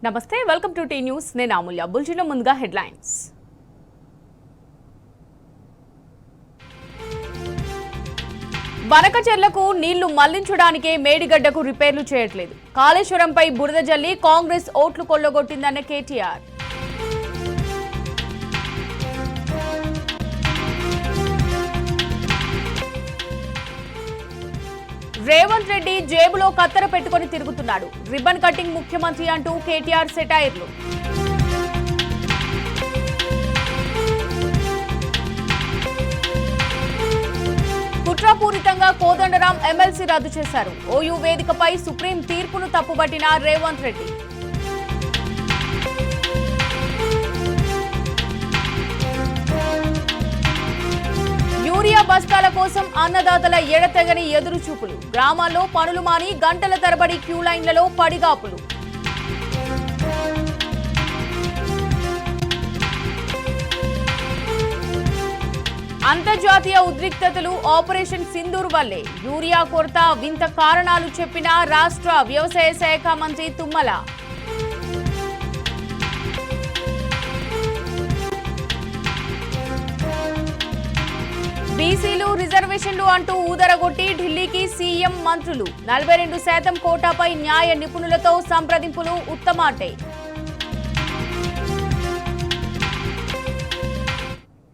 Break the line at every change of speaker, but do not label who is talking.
నమస్తే welcome to tea news నేను అమూల్య బుల్జిలో ముందుగా హెడ్లైన్స్ బనకచెర్లకు నీళ్లు మళ్లించడానికే మేడిగడ్డకు రిపేర్లు చేయట్లేదు కాళేశ్వరంపై బురద జల్లి కాంగ్రెస్ ఓట్లు కొల్లగొట్టిందన్న కేటీఆర్ రేవంత్ రెడ్డి జేబులో కత్తెర పెట్టుకొని తిరుగుతున్నాడు రిబ్బన్ కటింగ్ ముఖ్యమంత్రి అంటూ కేటీఆర్ సెటైర్లు కుట్రపూరితంగా కోదండరాం ఎమ్మెల్సీ రద్దు చేశారు ఓయూ వేదికపై సుప్రీం తీర్పును తప్పుబట్టిన రేవంత్ రెడ్డి యూరియా బస్తాల కోసం అన్నదాతల ఎడతెగని ఎదురుచూపులు గ్రామాల్లో పనులు మాని గంటల తరబడి క్యూ లైన్లలో పడిగాపులు అంతర్జాతీయ ఉద్రిక్తతలు ఆపరేషన్ సింధూర్ వల్లే యూరియా కొరత వింత కారణాలు చెప్పిన రాష్ట్ర వ్యవసాయ శాఖ మంత్రి తుమ్మల బీసీలు రిజర్వేషన్లు అంటూ ఊదరగొట్టి ఢిల్లీకి సీఎం మంత్రులు 42% కోటాపై న్యాయ నిపుణులతో సంప్రదింపులు ఉత్తమాటే